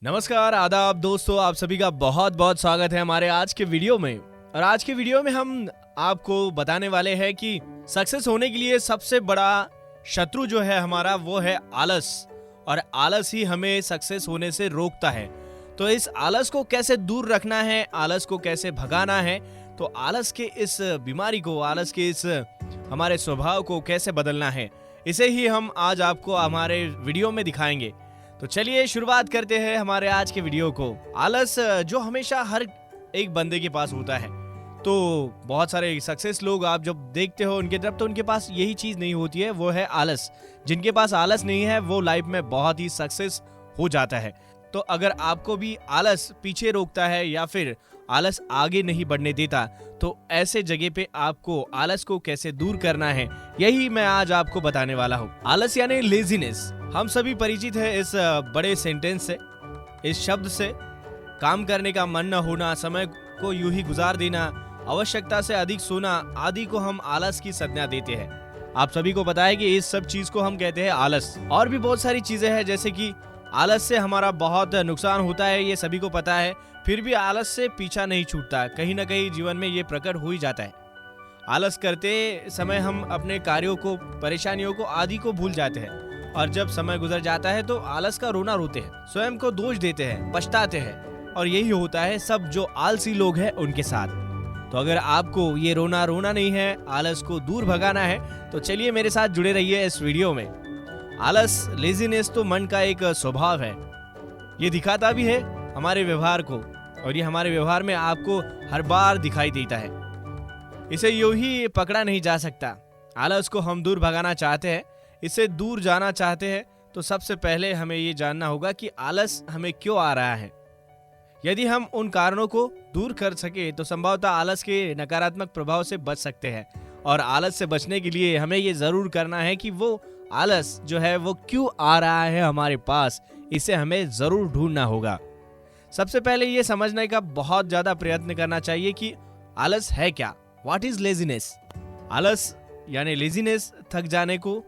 नमस्कार, आदाब दोस्तों, आप सभी का बहुत बहुत स्वागत है हमारे आज के वीडियो में। और आज के वीडियो में हम आपको बताने वाले हैं कि सक्सेस होने के लिए सबसे बड़ा शत्रु जो है हमारा वो है आलस। और आलस ही हमें सक्सेस होने से रोकता है। तो इस आलस को कैसे दूर रखना है, आलस को कैसे भगाना है, तो आलस के इस बीमारी को, आलस के इस हमारे स्वभाव को कैसे बदलना है, इसे ही हम आज आपको हमारे वीडियो में दिखाएंगे। तो चलिए शुरुआत करते हैं हमारे आज के वीडियो को। आलस जो हमेशा हर एक बंदे के पास होता है। तो बहुत सारे सक्सेस लोग आप जब देखते हो उनके तरफ, तो उनके पास यही चीज नहीं होती है, वो है आलस। जिनके पास आलस नहीं है वो लाइफ में बहुत ही सक्सेस हो जाता है। तो अगर आपको भी आलस पीछे रोकता है या फिर आलस आगे नहीं बढ़ने देता, तो ऐसे जगह पे आपको आलस को कैसे दूर करना है, यही मैं आज आपको बताने वाला हूँ। आलस यानी लेजीनेस। हम सभी परिचित है इस बड़े सेंटेंस से, इस शब्द से। काम करने का मन न होना, समय को यूं ही गुजार देना, आवश्यकता से अधिक सोना आदि को हम आलस की संज्ञा देते हैं। आप सभी को पता है कि इस सब चीज को हम कहते हैं आलस। और भी बहुत सारी चीजें हैं, जैसे कि आलस से हमारा बहुत नुकसान होता है, ये सभी को पता है। फिर भी आलस से पीछा नहीं छूटता, कहीं ना कहीं जीवन में ये प्रकट हो ही जाता है। आलस करते समय हम अपने कार्यों को, परेशानियों को आदि को भूल जाते हैं। और जब समय गुजर जाता है तो आलस का रोना रोते हैं, स्वयं को दोष देते हैं, पछताते हैं। और यही होता है सब जो आलसी लोग हैं उनके साथ। तो अगर आपको ये रोना नहीं है, आलस को दूर भगाना है, तो चलिए मेरे साथ जुड़े रहिए इस वीडियो में। आलस, लेजीनेस तो मन का एक स्वभाव है। ये दिखाता भी है हमारे व्यवहार को, और ये हमारे व्यवहार में आपको हर बार दिखाई देता है। इसे यूं ही पकड़ा नहीं जा सकता। आलस को हम दूर भगाना चाहते हैं, इससे दूर जाना चाहते हैं, तो सबसे पहले हमें ये जानना होगा कि आलस हमें क्यों आ रहा है। यदि हम उन कारणों को दूर कर सके तो संभवतः आलस के नकारात्मक प्रभाव से बच सकते हैं। और आलस से बचने के लिए हमें ये जरूर करना है कि वो आलस जो है वो क्यों आ रहा है हमारे पास, इसे हमें जरूर ढूंढना होगा। सबसे पहले ये समझने का बहुत ज्यादा प्रयत्न करना चाहिए कि आलस है क्या। What is laziness? आलस यानी लेजीनेस थक जाने को,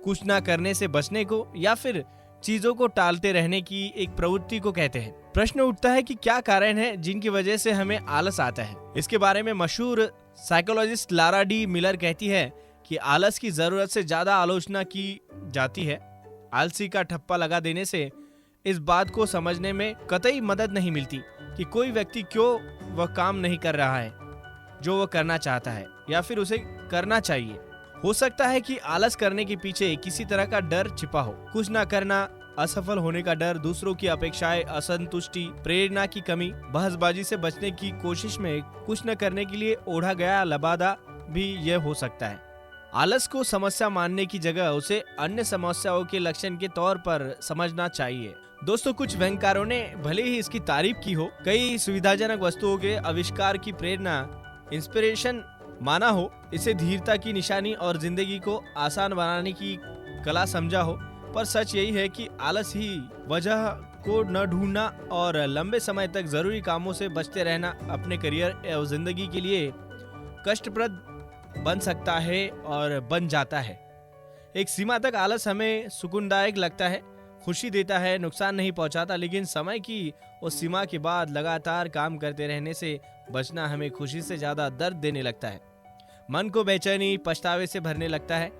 कुछ ना करने से बचने को, या फिर चीजों को टालते रहने की एक प्रवृत्ति को कहते हैं। प्रश्न उठता है कि क्या कारण है जिनकी वजह से हमें आलस आता है। इसके बारे में मशहूर साइकोलॉजिस्ट लारा डी मिलर कहती है कि आलस की जरूरत से ज्यादा आलोचना की जाती है। आलसी का ठप्पा लगा देने से इस बात को समझने में कतई मदद नहीं मिलती कि कोई व्यक्ति क्यों वह काम नहीं कर रहा है जो वह करना चाहता है या फिर उसे करना चाहिए। हो सकता है कि आलस करने के पीछे किसी तरह का डर छिपा हो। कुछ ना करना, असफल होने का डर, दूसरों की अपेक्षाएं, असंतुष्टि, प्रेरणा की कमी, बहसबाजी से बचने की कोशिश में कुछ न करने के लिए ओढ़ा गया लबादा भी यह हो सकता है। आलस को समस्या मानने की जगह उसे अन्य समस्याओं के लक्षण के तौर पर समझना चाहिए। दोस्तों, कुछ व्यंगकारों ने भले ही इसकी तारीफ की हो, कई सुविधाजनक वस्तुओं के आविष्कार की प्रेरणा, इंस्पिरेशन माना हो, इसे धीरता की निशानी और जिंदगी को आसान बनाने की कला समझा हो, पर सच यही है कि आलस ही वजह को न ढूंढना और लंबे समय तक जरूरी कामों से बचते रहना अपने करियर और जिंदगी के लिए कष्टप्रद बन सकता है और बन जाता है। एक सीमा तक आलस हमें सुकूनदायक लगता है, खुशी देता है, नुकसान नहीं पहुंचाता, लेकिन समय की उस सीमा के बाद लगातार काम करते रहने से बचना हमें खुशी से ज्यादा दर्द देने लगता है। मन को बेचैनी, पछतावे से भरने लगता है,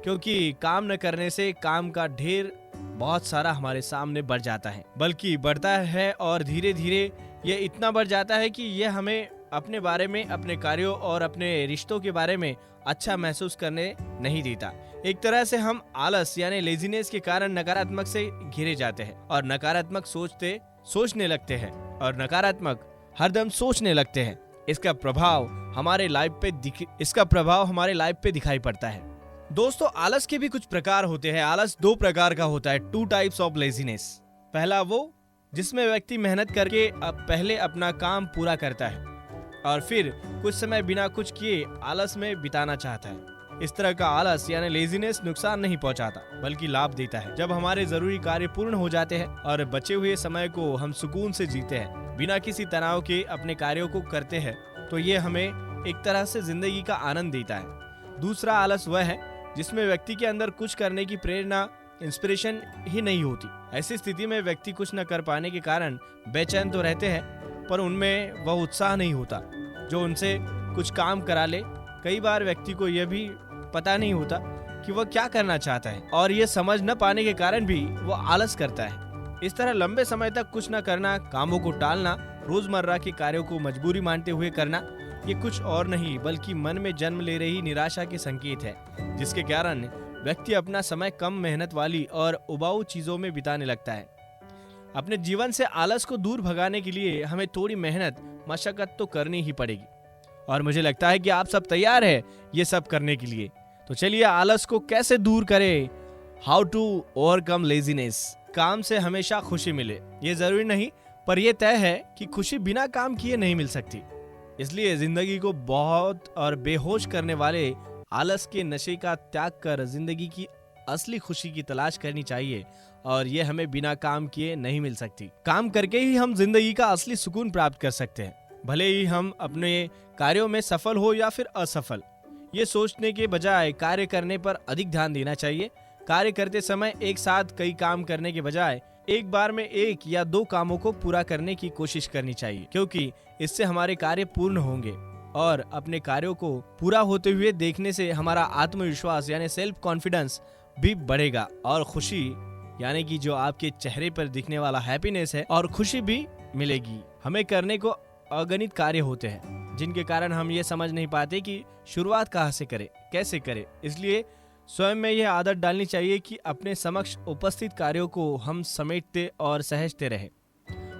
क्योंकि काम न करने से काम का ढेर बहुत सारा हमारे सामने बढ़ जाता है, बल्कि बढ़ता है और धीरे धीरे ये इतना बढ़ जाता है कि ये हमें अपने बारे में, अपने कार्यों और अपने रिश्तों के बारे में अच्छा महसूस करने नहीं देता। एक तरह से हम आलस यानी लेजीनेस के कारण नकारात्मक से घिरे जाते हैं और नकारात्मक सोचने लगते हैं और नकारात्मक हरदम सोचने लगते हैं। इसका प्रभाव हमारे लाइफ पे दिखाई पड़ता है। दोस्तों, आलस के भी कुछ प्रकार होते हैं। आलस दो प्रकार का होता है, 2 टाइप्स ऑफ लेजीनेस। पहला वो जिसमें व्यक्ति मेहनत करके पहले अपना काम पूरा करता है और फिर कुछ समय बिना कुछ किए आलस में बिताना चाहता है। इस तरह का आलस यानी लेजीनेस नुकसान नहीं पहुंचाता बल्कि लाभ देता है। जब हमारे जरूरी कार्य पूर्ण हो जाते हैं और बचे हुए समय को हम सुकून से जीते हैं, बिना किसी तनाव के अपने कार्यों को करते हैं, तो ये हमें एक तरह से जिंदगी का आनंद देता है। दूसरा आलस वह है जिसमें व्यक्ति के अंदर कुछ करने की प्रेरणा इंस्पिरेशन ही नहीं होती। ऐसी स्थिति में व्यक्ति कुछ न कर पाने के कारण बेचैन तो रहते हैं, पर उनमें वह उत्साह नहीं होता जो उनसे कुछ काम करा ले। कई बार व्यक्ति को यह भी पता नहीं होता कि वह क्या करना चाहता है, और ये समझ न पाने के कारण भी वह आलस करता है। इस तरह लंबे समय तक कुछ न करना, कामों को टालना, रोजमर्रा के कार्यों को मजबूरी मानते हुए करना, ये कुछ और नहीं बल्कि मन में जन्म ले रही निराशा के संकेत है, जिसके कारण व्यक्ति अपना समय कम मेहनत वाली और उबाऊ चीजों में बिताने लगता है। अपने जीवन से आलस को दूर भगाने के लिए हमें थोड़ी मेहनत, मशक्कत तो करनी ही पड़ेगी, और मुझे लगता है कि आप सब तैयार है ये सब करने के लिए। तो चलिए आलस को कैसे दूर करें। How to overcome laziness. काम से हमेशा खुशी मिले ये जरूरी नहीं, पर यह तय है कि खुशी बिना काम किए नहीं मिल सकती। इसलिए जिंदगी को बहुत और बेहोश करने वाले आलस के नशे का त्याग कर जिंदगी की असली खुशी की तलाश करनी चाहिए, और ये हमें बिना काम किए नहीं मिल सकती। काम करके ही हम जिंदगी का असली सुकून प्राप्त कर सकते हैं, भले ही हम अपने कार्यों में सफल हो या फिर असफल। ये सोचने के बजाय कार्य करने पर अधिक ध्यान देना चाहिए। कार्य करते समय एक साथ कई काम करने के बजाय एक बार में एक या दो कामों को पूरा करने की कोशिश करनी चाहिए, क्योंकि इससे हमारे कार्य पूर्ण होंगे, और अपने कार्यों को पूरा होते हुए देखने से हमारा आत्मविश्वास यानी सेल्फ कॉन्फिडेंस भी बढ़ेगा, और खुशी यानी कि जो आपके चेहरे पर दिखने वाला हैप्पीनेस है और खुशी भी मिलेगी। हमें करने को अगणित कार्य होते हैं, जिनके कारण हम ये समझ नहीं पाते कि शुरुआत कहाँ से करें, कैसे करें। इसलिए स्वयं में यह आदत डालनी चाहिए कि अपने समक्ष उपस्थित कार्यों को हम समेटते और सहजते रहें।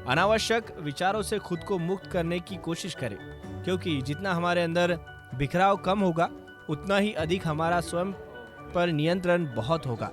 अनावश्यक विचारों से खुद को मुक्त करने की कोशिश करें, क्योंकि जितना हमारे अंदर बिखराव कम होगा उतना ही अधिक हमारा स्वयं पर नियंत्रण बहुत होगा।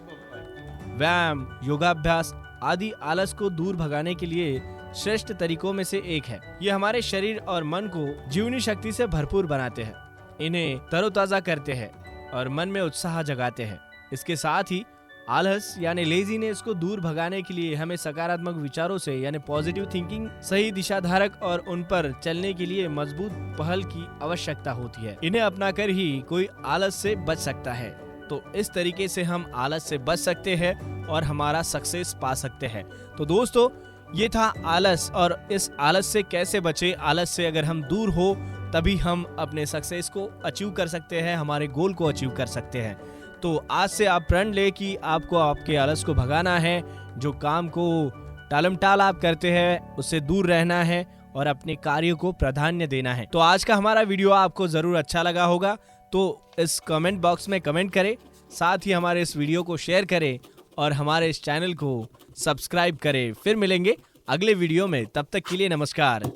व्यायाम, योगाभ्यास आदि आलस को दूर भगाने के लिए श्रेष्ठ तरीकों में से एक है। ये हमारे शरीर और मन को जीवनी शक्ति से भरपूर बनाते हैं, इन्हें तरोताजा करते हैं और मन में उत्साह जगाते हैं। इसके साथ ही आलस यानी लेजीनेस को दूर भगाने के लिए हमें सकारात्मक विचारों से यानी पॉजिटिव थिंकिंग, सही दिशाधारक और उन पर चलने के लिए मजबूत पहल की आवश्यकता होती है। इन्हें अपनाकर ही कोई आलस से बच सकता है। तो इस तरीके से हम आलस से बच सकते हैं और हमारा सक्सेस पा सकते हैं। तो दोस्तों, ये था आलस, और इस आलस से कैसे बचे। आलस से अगर हम दूर हो तभी हम अपने सक्सेस को अचीव कर सकते हैं, हमारे गोल को अचीव कर सकते हैं। तो आज से आप प्रण ले कि आपको आपके आलस को भगाना है, जो काम को टालमटाल आप करते हैं उससे दूर रहना है और अपने कार्य को प्राधान्य देना है। तो आज का हमारा वीडियो आपको जरूर अच्छा लगा होगा, तो इस कमेंट बॉक्स में कमेंट करें, साथ ही हमारे इस वीडियो को शेयर करें और हमारे इस चैनल को सब्सक्राइब करें। फिर मिलेंगे अगले वीडियो में, तब तक के लिए नमस्कार।